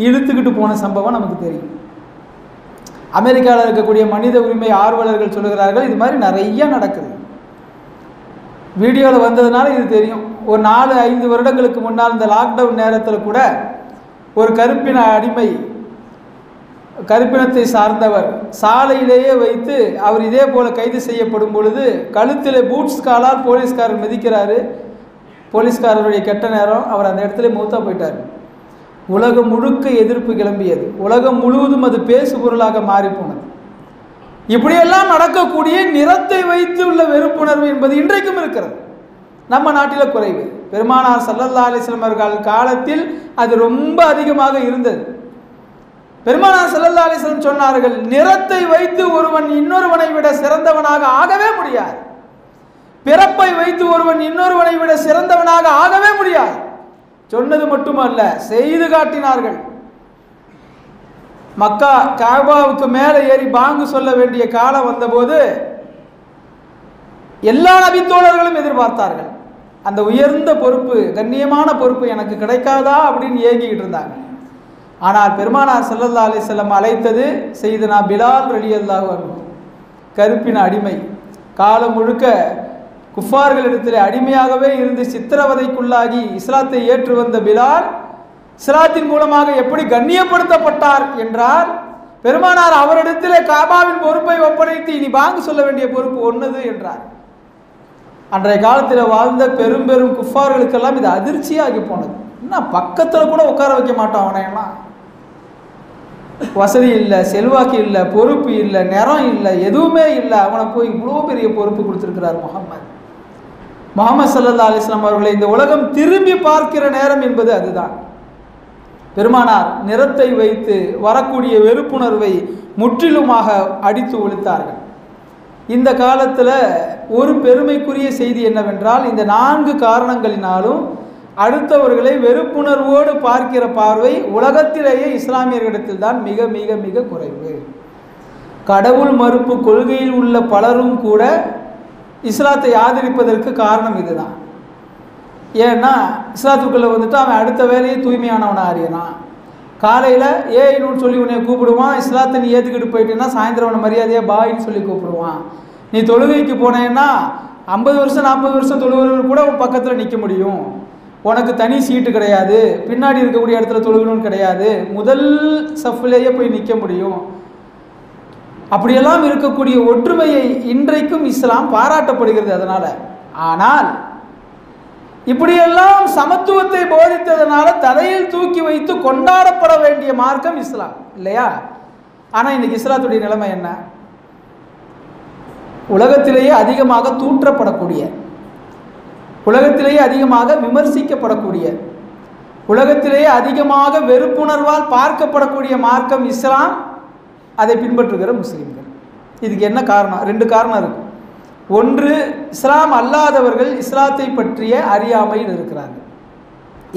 Speaker 2: இழுத்துக்கிட்டு போன சம்பவம் நமக்கு தெரியும். அமெரிக்காவில் இருக்கக்கூடிய மனித உரிமை ஆர்வலர்கள் சொல்லுகிறார்கள், இது மாதிரி நிறைய நடக்குது. வீடியோவில் வந்ததுனால இது தெரியும். ஒரு 4-5 வருடங்களுக்கு முன்னால் இந்த லாக்டவுன் நேரத்தில் கூட ஒரு கருப்பினத்தை சார்ந்தவர் சாலையிலேயே வைத்து அவர் இதே போல் கைது செய்யப்படும் பொழுது கழுத்தில் பூட்ஸ் காலால் போலீஸ்காரர் மிதிக்கிறாரு. போலீஸ்காரருடைய கெட்ட நேரம், அவர் அந்த இடத்துல மூத்தா போயிட்டார். உலகம் முழுக்க எதிர்ப்பு கிளம்பியது, உலகம் முழுவதும் அது பேசு பொருளாக மாறி போனது. இப்படியெல்லாம் நடக்கக்கூடிய நிறத்தை வைத்து உள்ள வெறுப்புணர்வு என்பது இன்றைக்கும் இருக்கிறது, நம்ம நாட்டில் குறைவு. பெருமானார் ஸல்லல்லாஹு அலைஹி வஸல்லம் அவர்கள் காலத்தில் அது ரொம்ப அதிகமாக இருந்தது. பெருமானார் ஸல்லல்லாஹு அலைஹி வஸல்லம் சொன்னார்கள், நிறத்தை வைத்து ஒருவன் இன்னொருவனை விட சிறந்தவனாக ஆகவே முடியாது. பிறப்பை வைத்து ஒருவன் இன்னொருவனை விட சிறந்தவனாக ஆகவே முடியாது. சொன்னது மட்டுமல்ல, செய்து காட்டினார்கள். மக்கா காபாவுக்கு மேலே ஏறி பாங்கு சொல்ல வேண்டிய காலம் வந்தபோது எல்லா நபித்தோழர்களும் எதிர்பார்த்தார்கள், அந்த உயர்ந்த பொறுப்பு, கண்ணியமான பொறுப்பு எனக்கு கிடைக்காதா அப்படின்னு ஏங்கிக்கிட்டு இருந்தாங்க. ஆனால் பெருமானார் ஸல்லல்லாஹு அலைஹி வஸல்லம் அழைத்தது செய்தனா பிலால் ரலியல்லாஹு அன்ஹு, கருப்பின அடிமை. காலம் முழுக்க குஃபார்களிடத்தில் அடிமையாகவே இருந்து சித்திரவதைக்குள்ளாகி இஸ்லாத்தை ஏற்று வந்த பிலால் இஸ்லாத்தின் மூலமாக எப்படி கண்ணியப்படுத்தப்பட்டார் என்றால், பெருமானார் அவரிடத்திலே காபாவின் பொறுப்பை ஒப்படைத்து இனி பாங்கு சொல்ல வேண்டிய பொறுப்பு ஒன்னது என்றார். அன்றைய காலத்தில் வாழ்ந்த பெரும் பெரும் குஃபார்களுக்கெல்லாம் இது அதிர்ச்சியாகி போனது. என்ன பக்கத்தில் கூட உட்கார வைக்க மாட்டோம் அவனையெல்லாம். வசதி இல்லை, செல்வாக்கு இல்லை, பொறுப்பு இல்லை, நிறம் இல்லை, எதுவுமே இல்லை, அவனை போய் இவ்வளோ பெரிய பொறுப்பு கொடுத்துருக்கிறார் முஹம்மது ஸல்லல்லாஹு அலைஹி வஸல்லம் அவர்களை இந்த உலகம் திரும்பி பார்க்கிற நேரம் என்பது அதுதான். பெருமானார் நிறத்தை வைத்து வரக்கூடிய வெறுப்புணர்வை முற்றிலுமாக அடித்து ஒழித்தார்கள். இந்த காலத்தில் ஒரு பெருமைக்குரிய செய்தி என்னவென்றால், இந்த 4 காரணங்களினாலும் அடுத்தவர்களை வெறுப்புணர்வோடு பார்க்கிற பார்வை உலகத்திலேயே இஸ்லாமியர்களிடத்தில் தான் மிக மிக மிக குறைவு. கடவுள் மறுப்பு கொள்கையில் உள்ள பலரும் கூட இஸ்லாத்தை ஆதரிப்பதற்கு காரணம் இதுதான். ஏன்னா இஸ்லாத்துக்குள்ளே வந்துட்டு அவன் அடுத்த வேலையை தூய்மையானவனை அறியறான். காலையில் ஏன்னு சொல்லி உன்னை கூப்பிடுவான், இஸ்லாத்தை நீ ஏற்றுக்கிட்டு போயிட்டேன்னா சாயந்தரம் அவனை மரியாதையாக பாயின்னு சொல்லி கூப்பிடுவான். நீ தொழுகைக்கு போனேன்னா 50 வருஷம் 40 வருஷம் தொழுகிறவர்கள் கூட உன் பக்கத்தில் நிற்க முடியும். உனக்கு தனி சீட்டு கிடையாது, பின்னாடி இருக்கக்கூடிய இடத்துல தொழுகணும்னு கிடையாது, முதல் சஃப்லேயே போய் நிற்க முடியும். அப்படியெல்லாம் இருக்கக்கூடிய ஒற்றுமையை இன்றைக்கும் இஸ்லாம் பாராட்டப்படுகிறது அதனால். ஆனால் இப்படியெல்லாம் சமத்துவத்தை போதித்ததனால தலையில் தூக்கி வைத்து கொண்டாடப்பட வேண்டிய மார்க்கம் இஸ்லாம் இல்லையா? ஆனால் இன்னைக்கு இஸ்லாத்துடைய நிலைமை என்ன? உலகத்திலேயே அதிகமாக தூற்றப்படக்கூடிய, உலகத்திலேயே அதிகமாக விமர்சிக்கப்படக்கூடிய, உலகத்திலேயே அதிகமாக வெறுப்புணர்வால் பார்க்கப்படக்கூடிய மார்க்கம் இஸ்லாம். அதை பின்பற்றுகிற முஸ்லிம்கள். இதுக்கு என்ன காரணம்? 2 காரணம் இருக்கு. ஒன்று, இஸ்லாம் அல்லாதவர்கள் இஸ்லாத்தை பற்றிய அறியாமையில் இருக்கிறார்கள்.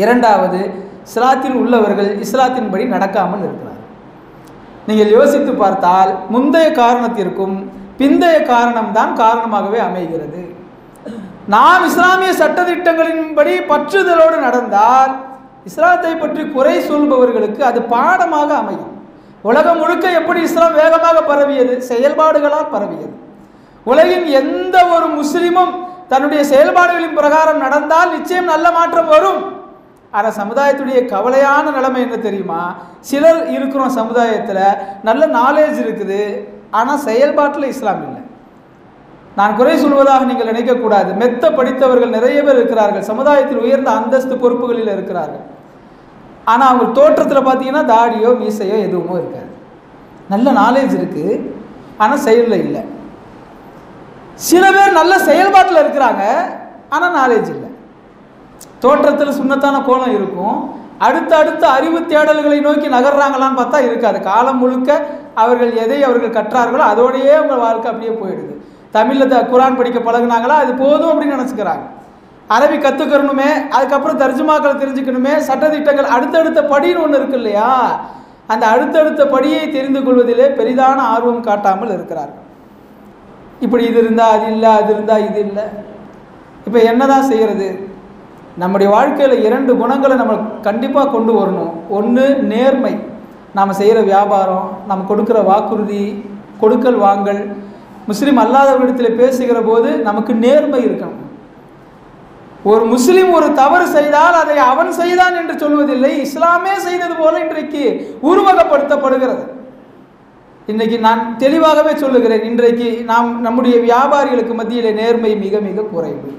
Speaker 2: இரண்டாவது, இஸ்லாத்தில் உள்ளவர்கள் இஸ்லாத்தின்படி நடக்காமல் இருக்கிறார்கள். நீங்கள் யோசித்து பார்த்தால் முந்தைய காரணத்திற்கும் பிந்தைய காரணம்தான் காரணமாகவே அமைகிறது. நாம் இஸ்லாமிய சட்டதிட்டங்களின்படி பற்றுதலோடு நடந்தால் இஸ்லாத்தை பற்றி குறை சொல்பவர்களுக்கு அது பாடமாக அமையும். உலகம் முழுக்க எப்படி இஸ்லாம் வேகமாக பரவியது? செயல்பாடுகளால் பரவியது. உலகின் எந்த ஒரு முஸ்லிமும் தன்னுடைய செயல்பாடுகளின் பிரகாரம் நடந்தால் நிச்சயம் நல்ல மாற்றம் வரும். ஆனால் சமுதாயத்துடைய கவலையான நிலைமை என்ன தெரியுமா? சிலர் இருக்கிறோம் சமுதாயத்தில், நல்ல நாலேஜ் இருக்குது, ஆனால் செயல்பாட்டில் இஸ்லாம் இல்லை. நான் குறை சொல்வதாக நீங்கள் நினைக்கக்கூடாது. மெத்த படித்தவர்கள் நிறைய பேர் இருக்கிறார்கள், சமுதாயத்தில் உயர்ந்த அந்தஸ்து பொறுப்புகளில் இருக்கிறார்கள். ஆனால் அவங்க தோற்றத்தில் பார்த்தீங்கன்னா தாடியோ மீசையோ எதுவுமோ இருக்காது. நல்ல நாலேஜ் இருக்குது, ஆனால் செயலில் இல்லை. சில பேர் நல்ல செயல்பாட்டில் இருக்கிறாங்க, ஆனால் நாலேஜ் இல்லை. தோற்றத்தில் சுண்ணத்தான கோலம் இருக்கும், அடுத்த அறிவு தேடல்களை நோக்கி நகர்றாங்களான்னு பார்த்தா இருக்காது. காலம் முழுக்க அவர்கள் எதை அவர்கள் கற்றார்களோ அதோடையே அவங்க வாழ்க்கை அப்படியே போயிடுது. தமிழில் குரான் படிக்க பழகுனாங்களா, அது போதும் அப்படின்னு நினச்சிக்கிறாங்க. அரபி கற்றுக்கணுமே, அதுக்கப்புறம் தர்ஜுமாக்கள் தெரிஞ்சுக்கணுமே, சட்டத்திட்டங்கள் அடுத்தடுத்த படின்னு ஒன்று இருக்கு இல்லையா, அந்த அடுத்தடுத்த படியை தெரிந்து கொள்வதிலே பெரிதான ஆர்வம் காட்டாமல் இருக்கிறார்கள். இப்படி இது இருந்தால் அது இல்லை, அது இருந்தால் இது இல்லை. இப்போ என்ன தான் செய்கிறது? நம்முடைய வாழ்க்கையில் 2 குணங்களை நம்ம கண்டிப்பாக கொண்டு வரணும். ஒன்று நேர்மை. நாம் செய்கிற வியாபாரம், நம்ம கொடுக்குற வாக்குறுதி, கொடுக்கல் வாங்கல், முஸ்லீம் அல்லாதவரிடத்தில் பேசுகிற போது நமக்கு நேர்மை இருக்கணும். ஒரு முஸ்லீம் ஒரு தவறு செய்தால் அதை அவன் செய்தான் என்று சொல்வதில்லை, இஸ்லாமே செய்தது போல இன்றைக்கு உருவகப்படுத்தப்படுகிறது. இன்றைக்கு நான் தெளிவாகவே சொல்லுகிறேன், இன்றைக்கு நம்முடைய வியாபாரிகளுக்கு மத்தியில் நேர்மை மிக மிக குறைவு.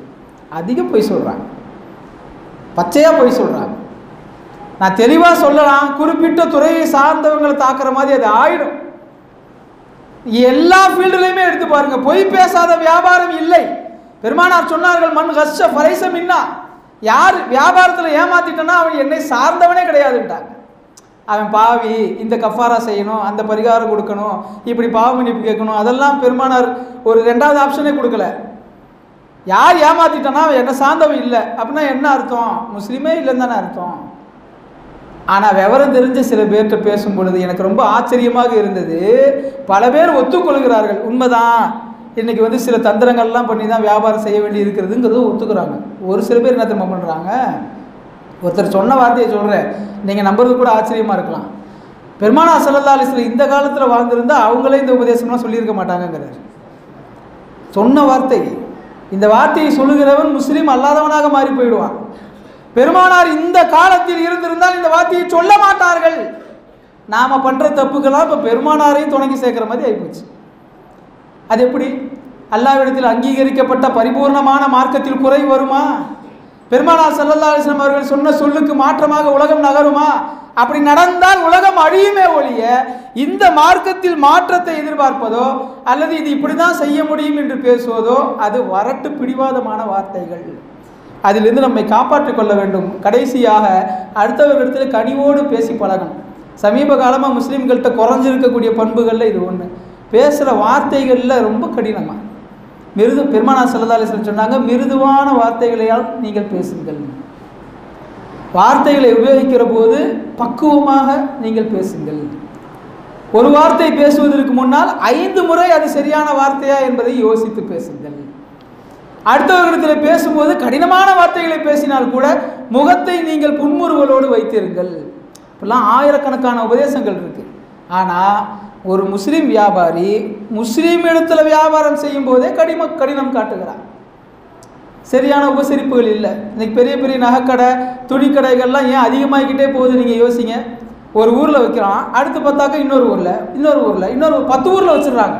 Speaker 2: அதிகம் பொய் சொல்கிறாங்க, பச்சையாக பொய் சொல்கிறாங்க. நான் தெளிவாக சொல்லலாம், குறிப்பிட்ட துறையை சார்ந்தவங்களை தாக்குற மாதிரி அது ஆயிடும். எல்லா ஃபீல்டுலையுமே எடுத்து பாருங்க, பொய் பேசாத வியாபாரம் இல்லை. பெருமானார் சொன்னார்கள், மண் கஷ்ட ஃபரைச மின்னா, யார் வியாபாரத்தில் ஏமாத்திட்டனா அவன் என்னை சார்ந்தவனே கிடையாதுட்டாங்க. அவன் பாவி, இந்த கஃபாரா செய்யணும், அந்த பரிகாரம் கொடுக்கணும், இப்படி பாவ மன்னிப்பு கேட்கணும், அதெல்லாம் பெருமானார் ஒரு 2வது ஆப்ஷனே கொடுக்கல. யார் ஏமாத்திட்டனா அவன் என்ன சார்ந்தவன் இல்லை அப்படின்னா என்ன அர்த்தம்? முஸ்லீமே இல்லைன்னு தானே அர்த்தம். ஆனால் விவரம் தெரிஞ்ச சில பேர்கிட்ட பேசும் பொழுது எனக்கு ரொம்ப ஆச்சரியமாக இருந்தது. பல பேர் ஒத்துக்கொள்கிறார்கள், உண்மைதான், இன்றைக்கி சில தந்திரங்கள்லாம் பண்ணி தான் வியாபாரம் செய்ய வேண்டி இருக்கிறதுங்கிறது ஒத்துக்கிறாங்க. ஒரு சில பேர் என்ன தெரியுமா பண்ணுறாங்க? ஒருத்தர் சொன்ன வார்த்தையை சொல்கிறேன், நீங்கள் நம்புறது கூட ஆச்சரியமாக இருக்கலாம். பெருமானார் ஸல்லல்லாஹு அலைஹி வஸல்லம் இந்த காலத்தில் வாழ்ந்திருந்தால் அவங்களே இந்த உபதேசம்லாம் சொல்லியிருக்க மாட்டாங்கங்கிறார். சொன்ன வார்த்தை, இந்த வார்த்தையை சொல்லுகிறவன் முஸ்லீம் அல்லாதவனாக மாறி போயிடுவான். பெருமானார் இந்த காலத்தில் இருந்திருந்தால் இந்த வார்த்தையை சொல்ல மாட்டார்கள். நாம் பண்ணுற தப்புக்கெல்லாம் இப்போ பெருமானாரையும் துணங்கி சேர்க்குற மாதிரி ஆகிப்போச்சு. அது எப்படி? அல்லாஹ்விடத்தில் அங்கீகரிக்கப்பட்ட பரிபூர்ணமான மார்க்கத்தில் குறை வருமா? பெருமானார் ஸல்லல்லாஹு அலைஹி வஸல்லம் அவர்கள் சொன்ன சொல்லுக்கு மாற்றமாக உலகம் நகருமா? அப்படி நடந்தால் உலகம் அழியுமே ஒழிய இந்த மார்க்கத்தில் மாற்றத்தை எதிர்பார்ப்பதோ அல்லது இது இப்படி தான் செய்ய முடியும் என்று பேசுவதோ அது வரட்டு பிடிவாதமான வார்த்தைகள். அதிலிருந்து நம்மை காப்பாற்றிக் கொள்ள வேண்டும். கடைசியாக அடுத்தவர்களிடத்தில் கனிவோடு பேசி பழகணும். சமீப காலமாக முஸ்லீம்கள்கிட்ட குறைஞ்சிருக்கக்கூடிய பண்புகளில் இது ஒன்று. பேசுகிற வார்த்தைகளில் ரொம்ப கடினமாக பெருமானார் ஸல்லல்லாஹு அலைஹி வஸல்லம் சொன்னாங்க, மிருதுவான வார்த்தைகளையால் நீங்கள் பேசுங்கள். வார்த்தைகளை உபயோகிக்கிற போது பக்குவமாக நீங்கள் பேசுங்கள். ஒரு வார்த்தை பேசுவதற்கு முன்னால் 5 முறை அது சரியான வார்த்தையா என்பதை யோசித்து பேசுங்கள். அடுத்தவர்களிடத்தில் பேசும்போது கடினமான வார்த்தைகளை பேசினால் கூட முகத்தை நீங்கள் புன்முறுவலோடு வைத்திருங்கள். இப்பெல்லாம் ஆயிரக்கணக்கான உபதேசங்கள் இருக்கு. ஆனால் ஒரு முஸ்லீம் வியாபாரி முஸ்லீம் இடத்துல வியாபாரம் செய்யும் போதே கடினம் காட்டுகிறார். சரியான உபசரிப்புகள் இல்லை. இன்னைக்கு பெரிய பெரிய நகைக்கடை, துணிக்கடைகள்லாம் ஏன் அதிகமாகிக்கிட்டே போகுது நீங்கள் யோசிங்க. ஒரு ஊரில் வைக்கிறான், அடுத்து பார்த்தாக்க இன்னொரு ஊரில் 10 ஊரில் வச்சிடுறாங்க.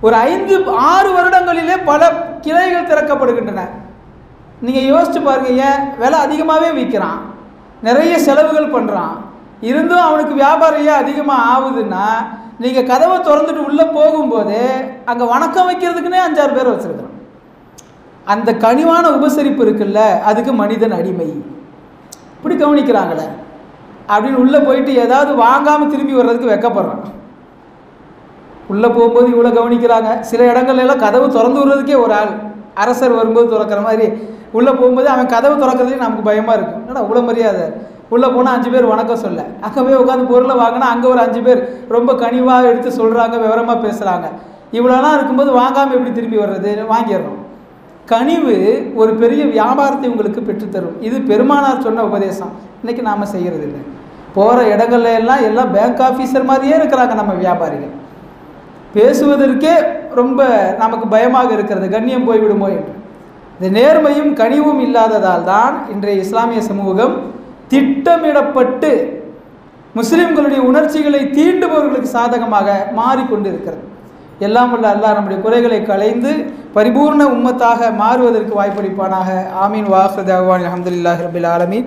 Speaker 2: ஒரு 5-6 வருடங்களிலே பல கிளைகள் திறக்கப்படுகின்றன. நீங்கள் யோசிச்சு பாருங்க, ஏன் விலை அதிகமாகவே விற்கிறான், நிறைய செலவுகள் பண்ணுறான், இருந்தும் அவனுக்கு வியாபாரம் ஏன் அதிகமாக ஆகுதுன்னா, நீங்கள் கதவை திறந்துட்டு உள்ளே போகும்போதே அங்கே வணக்கம் வைக்கிறதுக்குன்னே 5-6 பேர் வச்சுருக்கிறோம். அந்த கனிவான உபசரிப்பு இருக்குல்ல, அதுக்கு மனிதன் அடிமை. இப்படி கவனிக்கிறாங்களே அப்படின்னு உள்ளே போயிட்டு ஏதாவது வாங்காமல் திரும்பி வர்றதுக்கு வெக்கப்படுறான். உள்ளே போகும்போது இவ்வளோ கவனிக்கிறாங்க. சில இடங்கள்லாம் கதவு திறந்து விடுறதுக்கே ஒரு ஆள், அரசர் வரும்போது திறக்கிற மாதிரி உள்ளே போகும்போது அவன் கதவு திறக்கிறதுக்கு நமக்கு பயமாக இருக்கும். என்னடா இவ்வளோ மரியாதை, உள்ளே போனால் 5 பேர் வணக்கம் சொல்ல, அங்கே போய் உட்காந்து பொருளை வாங்கினா அங்கே ஒரு 5 பேர் ரொம்ப கனிவாக எடுத்து சொல்கிறாங்க, விவரமாக பேசுகிறாங்க. இவ்வளோலாம் இருக்கும்போது வாங்காமல் எப்படி திரும்பி வர்றது? வாங்கிடுறோம். கனிவு ஒரு பெரிய வியாபாரத்தை உங்களுக்கு பெற்றுத்தரும். இது பெருமானார் சொன்ன உபதேசம். இன்றைக்கி நாம் செய்கிறது இல்லை. போகிற இடங்கள்ல எல்லாம் பேங்க் ஆஃபீஸர் மாதிரியே இருக்கிறாங்க நம்ம வியாபாரிகள். பேசுவதற்கே ரொம்ப நமக்கு பயமாக இருக்கிறது, கண்ணியம் போய்விடுமோ என்று. இந்த நேர்மையும் கனிவும் இல்லாததால் தான் இன்றைய இஸ்லாமிய சமூகம் திட்டமிடப்பட்டு முஸ்லிம்களுடைய உணர்ச்சிகளை தீண்டுபவர்களுக்கு சாதகமாக மாறிக்கொண்டு இருக்கிறது. எல்லாம் உள்ள அல்லாஹ் நம்முடைய குறைகளை களைந்து பரிபூர்ண உம்மத்தாக மாறுவதற்கு வாய்ப்பளிப்பானாக. ஆமீன். வாஹிரு தஅவானா அல்ஹம்துலில்லாஹி ரப்பில் ஆலமீன்.